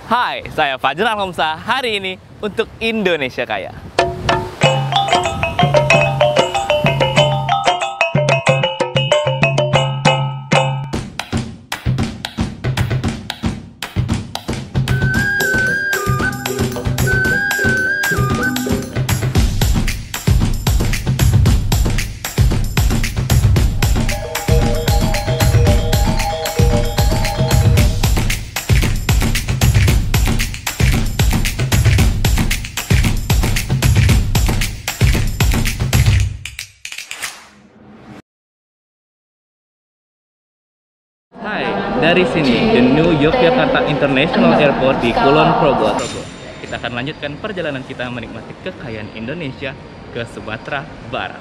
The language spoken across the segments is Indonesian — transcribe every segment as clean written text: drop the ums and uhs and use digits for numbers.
Hai, saya Fajar Alhamsa hari ini untuk Indonesia Kaya. Hai, dari sini, The New Yogyakarta International Airport di Kulon Progo. Kita akan lanjutkan perjalanan kita menikmati kekayaan Indonesia ke Sumatera Barat.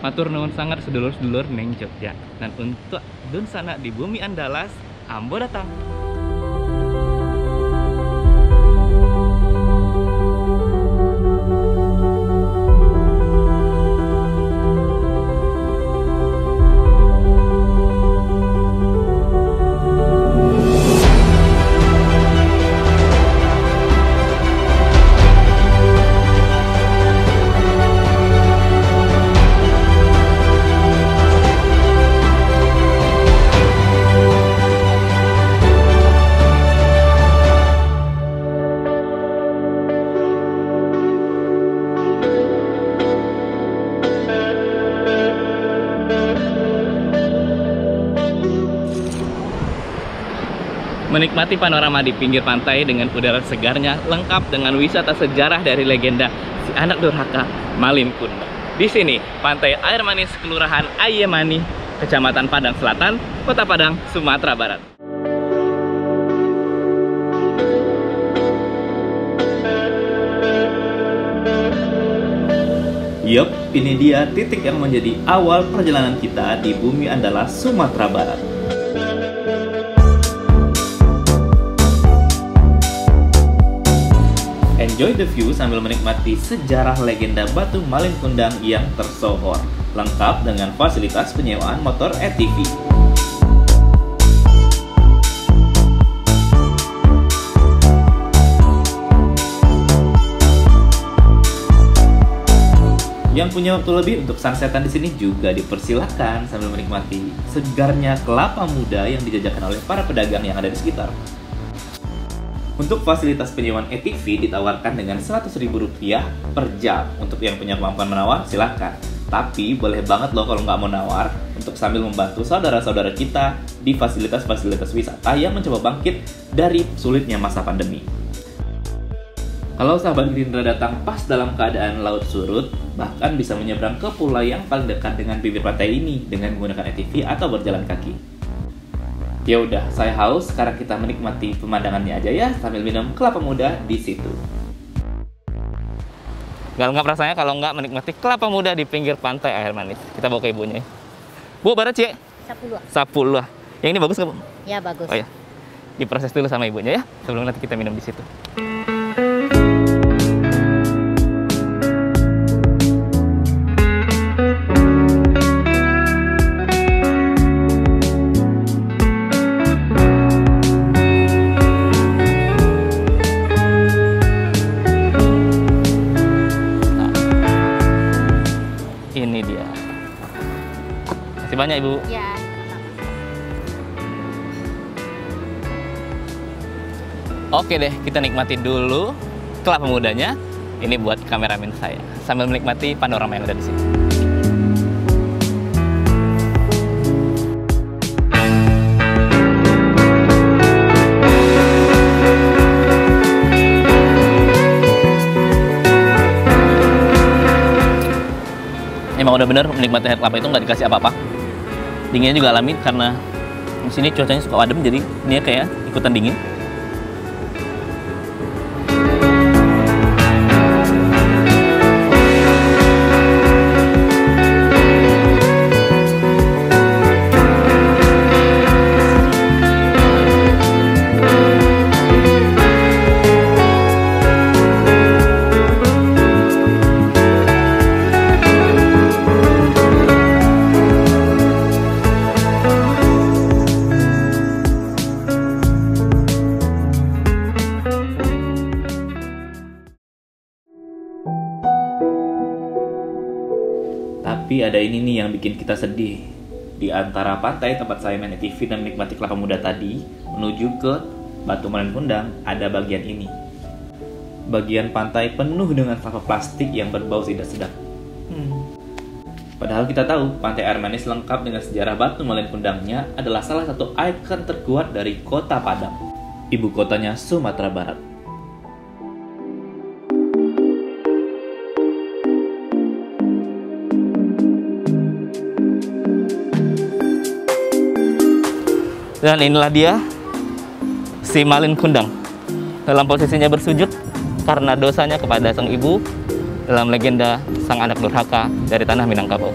Matur nuwun sangat sedulur-sedulur neng Jogja. Dan untuk dun sana di bumi Andalas, ambo datang. Menikmati panorama di pinggir pantai dengan udara segarnya, lengkap dengan wisata sejarah dari legenda si anak durhaka Malin Kundang. Di sini, Pantai Air Manis, Kelurahan Ayemani, Kecamatan Padang Selatan, Kota Padang, Sumatera Barat. Yup, ini dia titik yang menjadi awal perjalanan kita di bumi Andalas, Sumatera Barat. Enjoy the view sambil menikmati sejarah legenda Batu Malin Kundang yang tersohor, lengkap dengan fasilitas penyewaan motor ATV. Yang punya waktu lebih untuk sunsetan di sini juga dipersilahkan sambil menikmati segarnya kelapa muda yang dijajakan oleh para pedagang yang ada di sekitar. Untuk fasilitas penyewaan ATV ditawarkan dengan Rp100.000 per jam. Untuk yang punya kemampuan menawar, silahkan. Tapi boleh banget loh kalau nggak mau nawar untuk sambil membantu saudara-saudara kita di fasilitas-fasilitas wisata yang mencoba bangkit dari sulitnya masa pandemi. Kalau sahabat Gerindra datang pas dalam keadaan laut surut, bahkan bisa menyeberang ke pulau yang paling dekat dengan bibir pantai ini dengan menggunakan ATV atau berjalan kaki. Ya udah, saya haus, sekarang kita menikmati pemandangannya aja ya sambil minum kelapa muda di situ. Gak lengkap rasanya kalau nggak menikmati kelapa muda di pinggir pantai Air Manis. Kita bawa ke ibunya. Bu, barat Cie? 10. Yang ini bagus nggak, Bu? Ya, bagus. Oh ya, diproses dulu sama ibunya ya, sebelum nanti kita minum di situ. Ini dia. Masih banyak, Ibu. Ya. Oke deh, kita nikmati dulu kelapa mudanya. Ini buat kameramen saya sambil menikmati panorama yang ada di sini. Emang udah bener menikmati air kelapa itu nggak dikasih apa-apa. Dinginnya juga alami karena di sini cuacanya suka adem, jadi ini kayak ikutan dingin. ada ini nih yang bikin kita sedih. Di antara pantai tempat saya main ATV dan menikmati kelapa muda tadi, menuju ke Batu Malin Kundang, ada bagian ini. Bagian pantai penuh dengan sampah plastik yang berbau tidak sedap. Padahal kita tahu, Pantai Air Manis lengkap dengan sejarah Batu Malin Kundangnya adalah salah satu ikon terkuat dari Kota Padang, ibu kotanya Sumatera Barat. Dan inilah dia, si Malin Kundang, dalam posisinya bersujud karena dosanya kepada sang ibu dalam legenda sang anak durhaka dari tanah Minangkabau.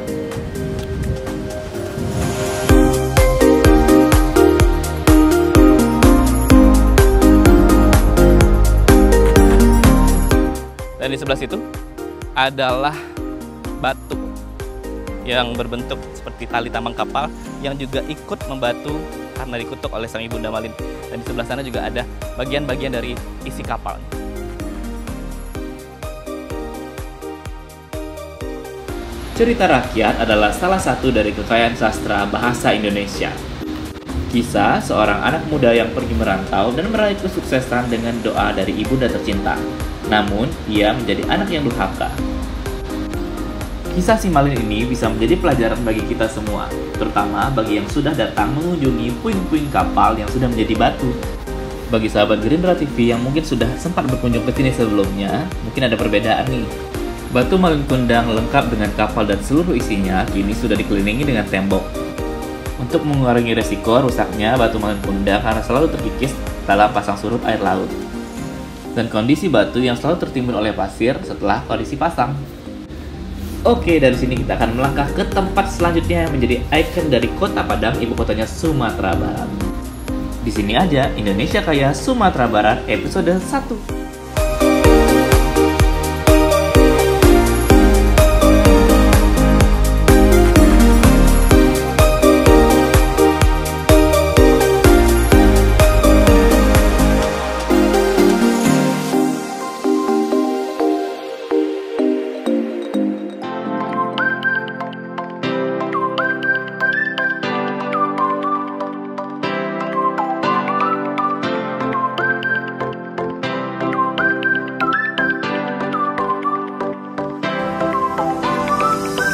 Dan di sebelah situ adalah batu yang berbentuk seperti tali tambang kapal yang juga ikut membatu karena dikutuk oleh sang ibunda Malin. Dan di sebelah sana juga ada bagian-bagian dari isi kapal. Cerita rakyat adalah salah satu dari kekayaan sastra bahasa Indonesia. Kisah seorang anak muda yang pergi merantau dan meraih kesuksesan dengan doa dari ibunda tercinta. Namun, ia menjadi anak yang durhaka. Kisah si Malin ini bisa menjadi pelajaran bagi kita semua, terutama bagi yang sudah datang mengunjungi puing-puing kapal yang sudah menjadi batu. Bagi sahabat Gerindra TV yang mungkin sudah sempat berkunjung ke sini sebelumnya, mungkin ada perbedaan nih. Batu Malin Kundang lengkap dengan kapal dan seluruh isinya kini sudah dikelilingi dengan tembok. Untuk mengurangi resiko rusaknya Batu Malin Kundang karena selalu terkikis dalam pasang surut air laut. Dan kondisi batu yang selalu tertimbun oleh pasir setelah kondisi pasang. Oke, dari sini kita akan melangkah ke tempat selanjutnya yang menjadi ikon dari Kota Padang, ibu kotanya Sumatera Barat. Di sini aja, Indonesia Kaya Sumatera Barat episode 1.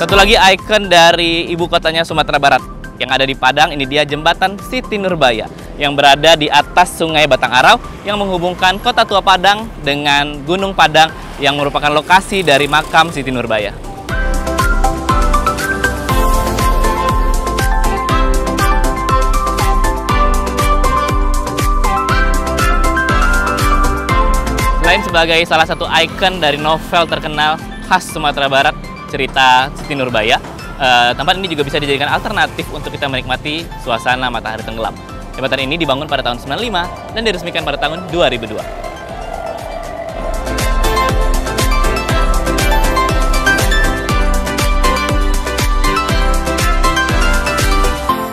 Satu lagi ikon dari ibu kotanya Sumatera Barat yang ada di Padang, ini dia Jembatan Siti Nurbaya yang berada di atas Sungai Batang Arau yang menghubungkan Kota Tua Padang dengan Gunung Padang yang merupakan lokasi dari makam Siti Nurbaya. Selain sebagai salah satu ikon dari novel terkenal khas Sumatera Barat, cerita Siti Nurbaya, tempat ini juga bisa dijadikan alternatif untuk kita menikmati suasana matahari tenggelam. Jembatan ini dibangun pada tahun 95 dan diresmikan pada tahun 2002.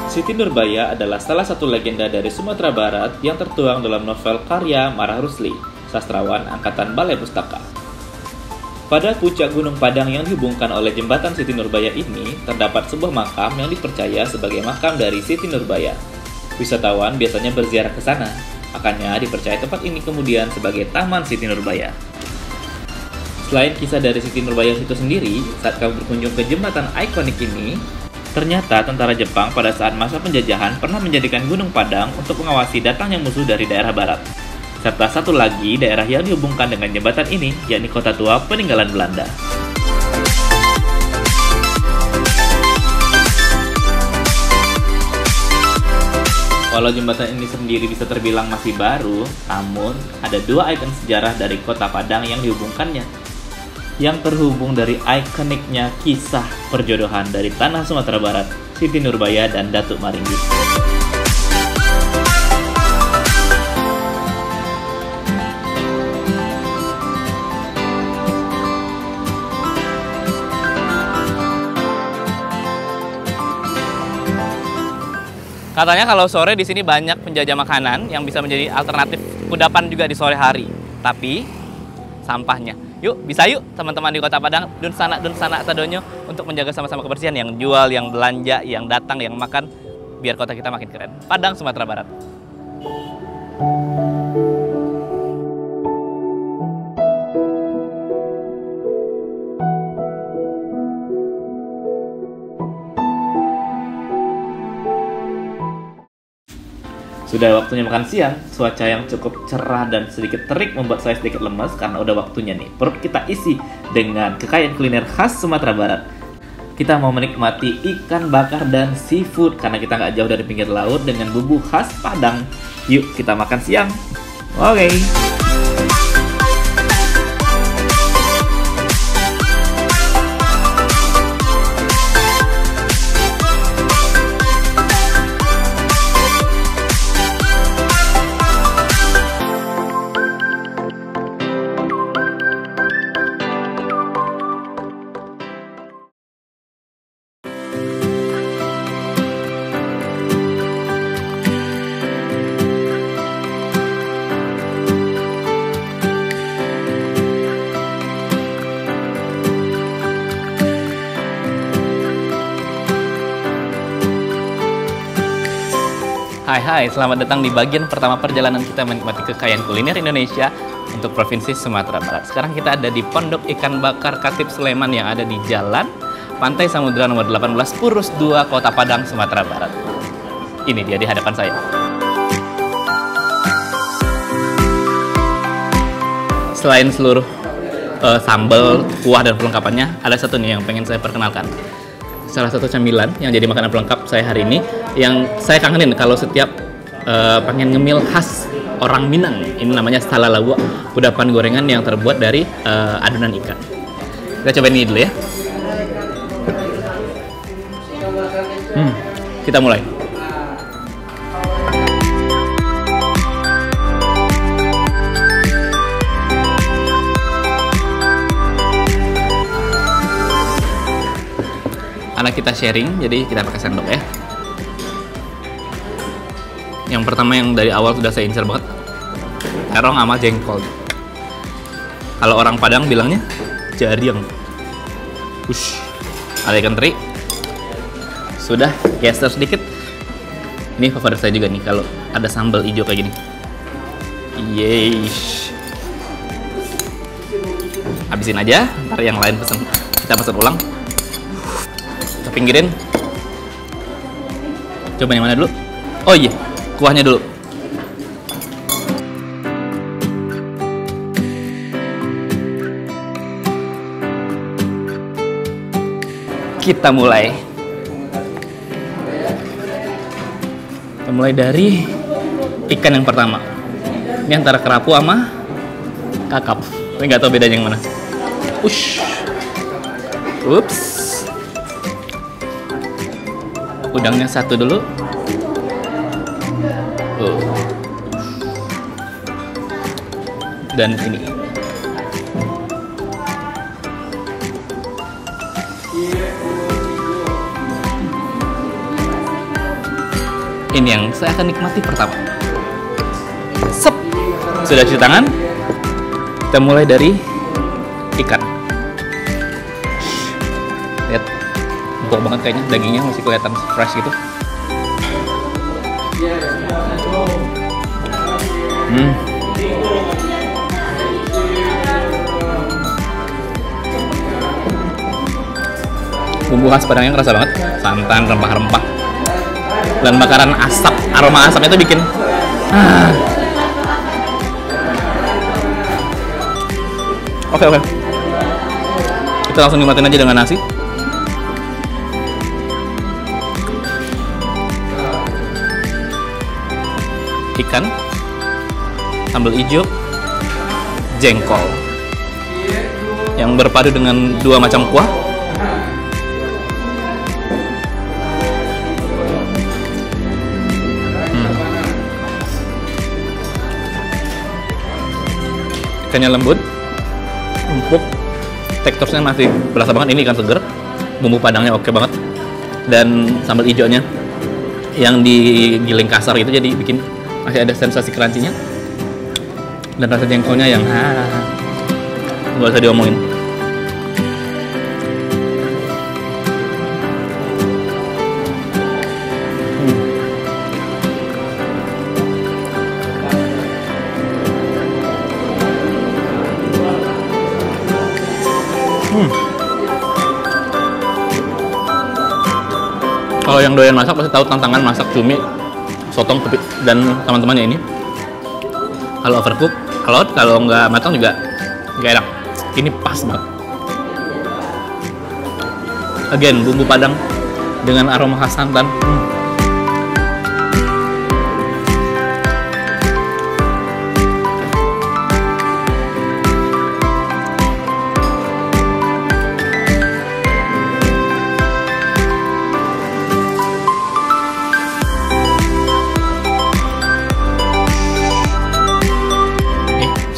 Siti Nurbaya adalah salah satu legenda dari Sumatera Barat yang tertuang dalam novel karya Marah Rusli, sastrawan angkatan Balai Pustaka. Pada puncak Gunung Padang yang dihubungkan oleh jembatan Siti Nurbaya ini, terdapat sebuah makam yang dipercaya sebagai makam dari Siti Nurbaya. Wisatawan biasanya berziarah ke sana, makanya dipercaya tempat ini kemudian sebagai Taman Siti Nurbaya. Selain kisah dari Siti Nurbaya itu sendiri, saat kamu berkunjung ke jembatan ikonik ini, ternyata tentara Jepang pada saat masa penjajahan pernah menjadikan Gunung Padang untuk mengawasi datangnya musuh dari daerah barat. Serta satu lagi daerah yang dihubungkan dengan jembatan ini, yakni Kota Tua peninggalan Belanda. Walau jembatan ini sendiri bisa terbilang masih baru, namun ada dua ikon sejarah dari Kota Padang yang dihubungkannya. Yang terhubung dari ikoniknya kisah perjodohan dari tanah Sumatera Barat, Siti Nurbaya dan Datuk Maringgi. Katanya kalau sore di sini banyak penjajah makanan yang bisa menjadi alternatif kudapan juga di sore hari. Tapi sampahnya Yuk, bisa yuk teman-teman di Kota Padang, dun sana sadonyo untuk menjaga sama-sama kebersihan, yang jual, yang belanja, yang datang, yang makan, biar kota kita makin keren. Padang, Sumatera Barat. Sudah waktunya makan siang, cuaca yang cukup cerah dan sedikit terik membuat saya sedikit lemas karena udah waktunya nih. Perut kita isi dengan kekayaan kuliner khas Sumatera Barat. Kita mau menikmati ikan bakar dan seafood karena kita nggak jauh dari pinggir laut dengan bumbu khas Padang. Yuk kita makan siang. Oke. Hai, selamat datang di bagian pertama perjalanan kita menikmati kekayaan kuliner Indonesia untuk Provinsi Sumatera Barat. Sekarang kita ada di Pondok Ikan Bakar Katip Sleman yang ada di Jalan Pantai Samudra nomor 18 Purus 2 Kota Padang, Sumatera Barat. Ini dia di hadapan saya. Selain seluruh sambal, kuah, dan perlengkapannya, ada satu nih yang pengen saya perkenalkan. Salah satu camilan yang jadi makanan pelengkap saya hari ini, yang saya kangenin kalau setiap pengen ngemil khas orang Minang. Ini namanya salalawa, kudapan gorengan yang terbuat dari adonan ikan. Kita cobain ini dulu ya. Kita mulai. Karena kita sharing, jadi kita pakai sendok ya. Yang pertama yang dari awal sudah saya incer banget, terong sama jengkol. Kalau orang Padang bilangnya jariang. Ada ikan teri. Sudah geser sedikit. Ini favorit saya juga nih kalau ada sambal hijau kayak gini. Yeay. Habisin aja, ntar yang lain kita pesen ulang. Kita pinggirin. Coba yang mana dulu? Oh iya, kuahnya dulu. Kita mulai. Kita mulai dari ikan yang pertama. Ini antara kerapu sama kakap. Saya nggak tahu bedanya yang mana. Ups. Udangnya satu dulu. Dan ini. Ini yang saya akan nikmati pertama. Sep. Sudah cuci tangan. Kita mulai dari ikan. Lihat, empuk banget kayaknya, dagingnya masih kelihatan fresh gitu. Bumbu khas Padangnya kerasa banget, santan, rempah-rempah, dan bakaran asap. Aroma asapnya itu bikin Oke. Kita langsung nikmatin aja dengan nasi. Ikan, sambal hijau, jengkol yang berpadu dengan dua macam kuah. Ikannya lembut, empuk, teksturnya masih berasa banget. Ini ikan seger, bumbu Padangnya oke banget, dan sambal hijaunya yang digiling kasar gitu, jadi bikin masih ada sensasi crunchy-nya, dan rasa jengkolnya yang nggak usah diomongin. Kalau yang doyan masak pasti tahu tantangan masak cumi, sotong, dan teman-temannya ini. Kalau overcook, kalau nggak matang juga nggak enak. Ini pas banget. Again, bumbu Padang dengan aroma khas santan.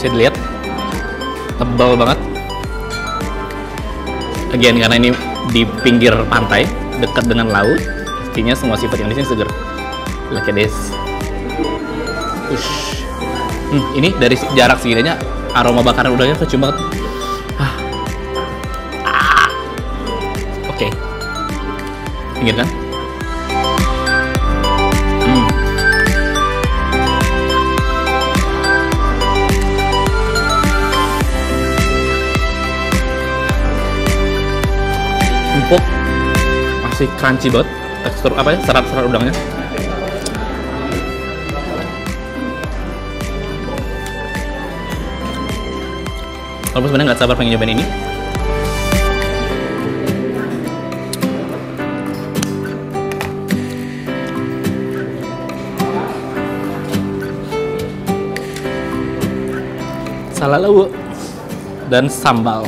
Bisa dilihat tebal banget. Again, karena ini di pinggir pantai dekat dengan laut, pastinya semua sifat yang di sini seger. Look at this. Ini dari jarak segininya aroma bakaran udaranya kecium banget. Oke. Pinggir kan? Empuk, masih crunchy banget, tekstur apa ya, serat-serat udangnya. Walaupun sebenarnya nggak sabar pengen nyobain ini. Salalawu dan sambal.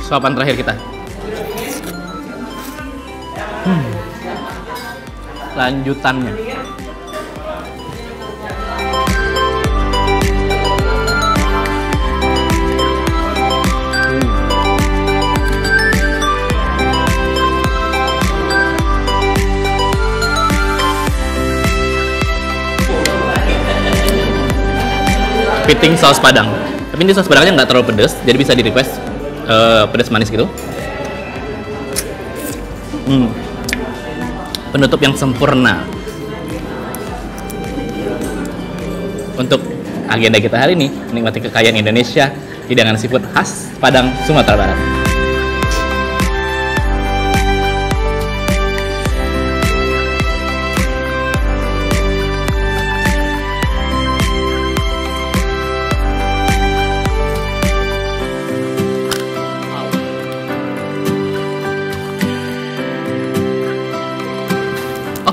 Suapan terakhir kita. Lanjutannya. Kepiting saus Padang. Tapi ini saus Padangnya nggak terlalu pedas, jadi bisa di request pedas manis gitu. Penutup yang sempurna untuk agenda kita hari ini, menikmati kekayaan Indonesia, hidangan seafood khas Padang, Sumatera Barat.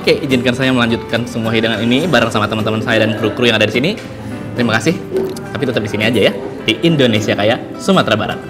Oke, izinkan saya melanjutkan semua hidangan ini bareng sama teman-teman saya dan kru-kru yang ada di sini. Terima kasih. Tapi tetap di sini aja ya, di Indonesia Kaya, Sumatera Barat.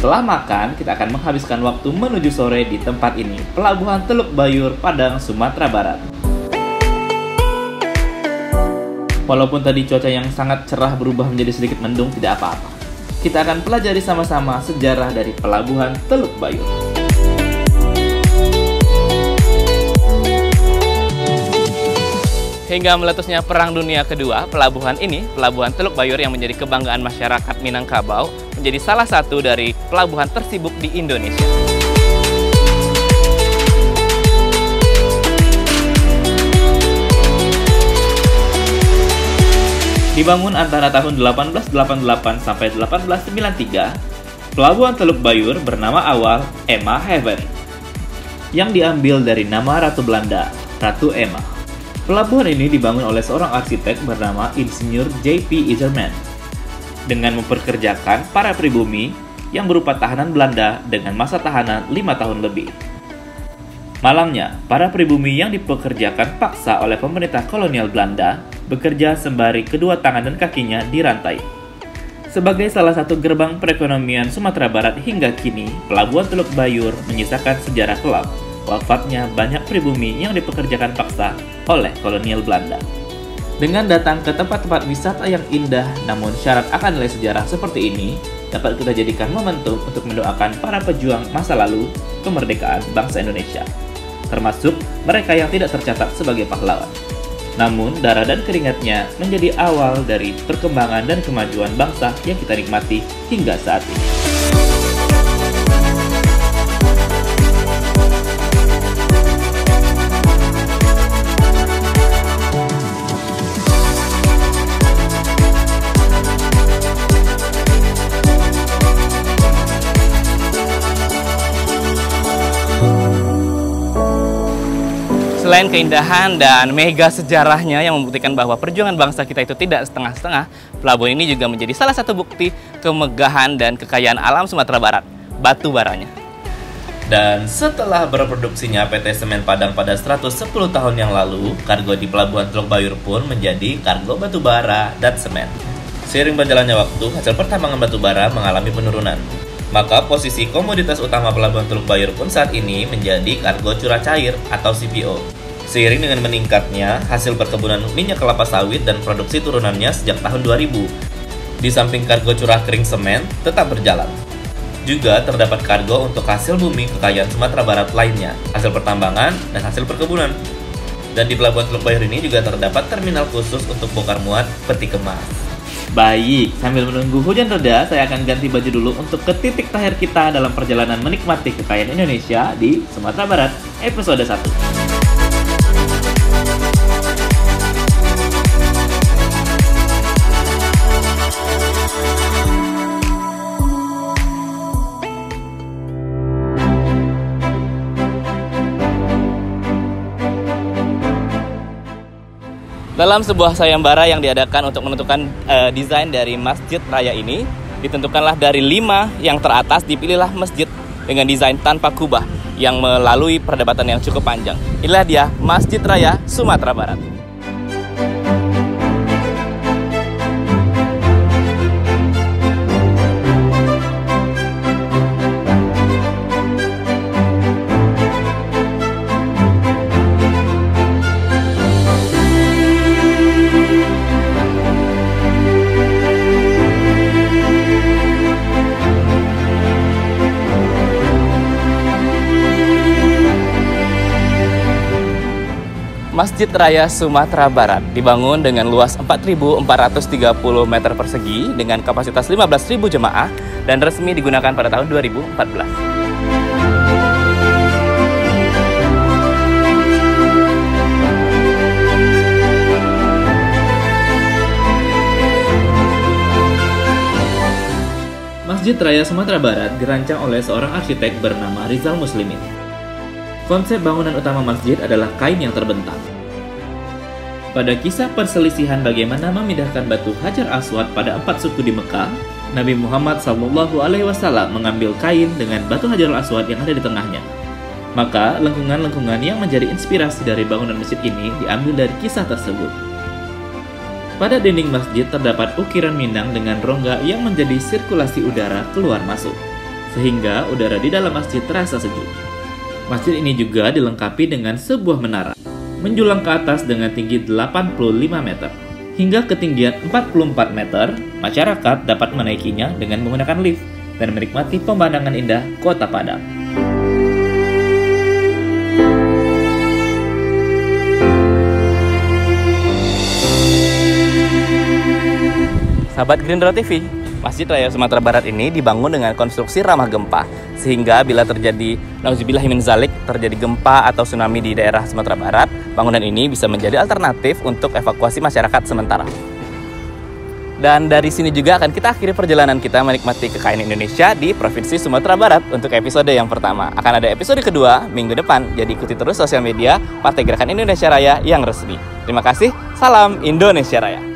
Setelah makan, kita akan menghabiskan waktu menuju sore di tempat ini, Pelabuhan Teluk Bayur, Padang, Sumatera Barat. Walaupun tadi cuaca yang sangat cerah berubah menjadi sedikit mendung, tidak apa-apa. Kita akan pelajari sama-sama sejarah dari Pelabuhan Teluk Bayur. Hingga meletusnya Perang Dunia Kedua, pelabuhan Teluk Bayur yang menjadi kebanggaan masyarakat Minangkabau, menjadi salah satu dari pelabuhan tersibuk di Indonesia. Dibangun antara tahun 1888 sampai 1893, Pelabuhan Teluk Bayur bernama awal Emma Haven, yang diambil dari nama Ratu Belanda, Ratu Emma. Pelabuhan ini dibangun oleh seorang arsitek bernama Insinyur J.P. Iserman dengan memperkerjakan para pribumi yang berupa tahanan Belanda dengan masa tahanan 5 tahun lebih. Malangnya, para pribumi yang dipekerjakan paksa oleh pemerintah kolonial Belanda bekerja sembari kedua tangan dan kakinya dirantai. Sebagai salah satu gerbang perekonomian Sumatera Barat hingga kini, Pelabuhan Teluk Bayur menyisakan sejarah kelam wafatnya banyak pribumi yang dipekerjakan paksa oleh kolonial Belanda. Dengan datang ke tempat-tempat wisata yang indah namun syarat akan nilai sejarah seperti ini, dapat kita jadikan momentum untuk mendoakan para pejuang masa lalu kemerdekaan bangsa Indonesia, termasuk mereka yang tidak tercatat sebagai pahlawan. Namun, darah dan keringatnya menjadi awal dari perkembangan dan kemajuan bangsa yang kita nikmati hingga saat ini. Selain keindahan dan mega sejarahnya yang membuktikan bahwa perjuangan bangsa kita itu tidak setengah-setengah, pelabuhan ini juga menjadi salah satu bukti kemegahan dan kekayaan alam Sumatera Barat, batu baranya. Dan setelah berproduksinya PT Semen Padang pada 110 tahun yang lalu, kargo di Pelabuhan Teluk Bayur pun menjadi kargo batu bara dan semen. Seiring berjalannya waktu, hasil pertambangan batu bara mengalami penurunan. Maka posisi komoditas utama Pelabuhan Teluk Bayur pun saat ini menjadi kargo curah cair atau CPO. Seiring dengan meningkatnya hasil perkebunan minyak kelapa sawit dan produksi turunannya sejak tahun 2000, di samping kargo curah kering semen tetap berjalan. Juga terdapat kargo untuk hasil bumi kekayaan Sumatera Barat lainnya, hasil pertambangan dan hasil perkebunan. Dan di Pelabuhan Teluk Bayur ini juga terdapat terminal khusus untuk bongkar muat peti kemas. Baik, sambil menunggu hujan reda, saya akan ganti baju dulu untuk ke titik terakhir kita dalam perjalanan menikmati kekayaan Indonesia di Sumatera Barat, episode 1. Dalam sebuah sayembara yang diadakan untuk menentukan desain dari Masjid Raya ini, ditentukanlah dari 5 yang teratas dipilihlah masjid dengan desain tanpa kubah yang melalui perdebatan yang cukup panjang. Inilah dia Masjid Raya Sumatera Barat. Masjid Raya Sumatera Barat dibangun dengan luas 4.430 meter persegi dengan kapasitas 15.000 jemaah dan resmi digunakan pada tahun 2014. Masjid Raya Sumatera Barat dirancang oleh seorang arsitek bernama Rizal Muslimin. Konsep bangunan utama masjid adalah kain yang terbentang. Pada kisah perselisihan bagaimana memindahkan batu Hajar Aswad pada 4 suku di Mekah, Nabi Muhammad SAW mengambil kain dengan batu Hajar Aswad yang ada di tengahnya. Maka lengkungan-lengkungan yang menjadi inspirasi dari bangunan masjid ini diambil dari kisah tersebut. Pada dinding masjid terdapat ukiran minang dengan rongga yang menjadi sirkulasi udara keluar masuk, sehingga udara di dalam masjid terasa sejuk. Masjid ini juga dilengkapi dengan sebuah menara, menjulang ke atas dengan tinggi 85 meter. hingga ketinggian 44 meter, masyarakat dapat menaikinya dengan menggunakan lift dan menikmati pemandangan indah Kota Padang. Sahabat Gerindra TV, Masjid Raya Sumatera Barat ini dibangun dengan konstruksi ramah gempa, sehingga bila terjadi nauzubillah min zalik, terjadi gempa atau tsunami di daerah Sumatera Barat, bangunan ini bisa menjadi alternatif untuk evakuasi masyarakat sementara. Dan dari sini juga akan kita akhiri perjalanan kita menikmati kekayaan Indonesia di Provinsi Sumatera Barat untuk episode yang pertama. Akan ada episode kedua minggu depan, jadi ikuti terus sosial media Partai Gerakan Indonesia Raya yang resmi. Terima kasih, salam Indonesia Raya.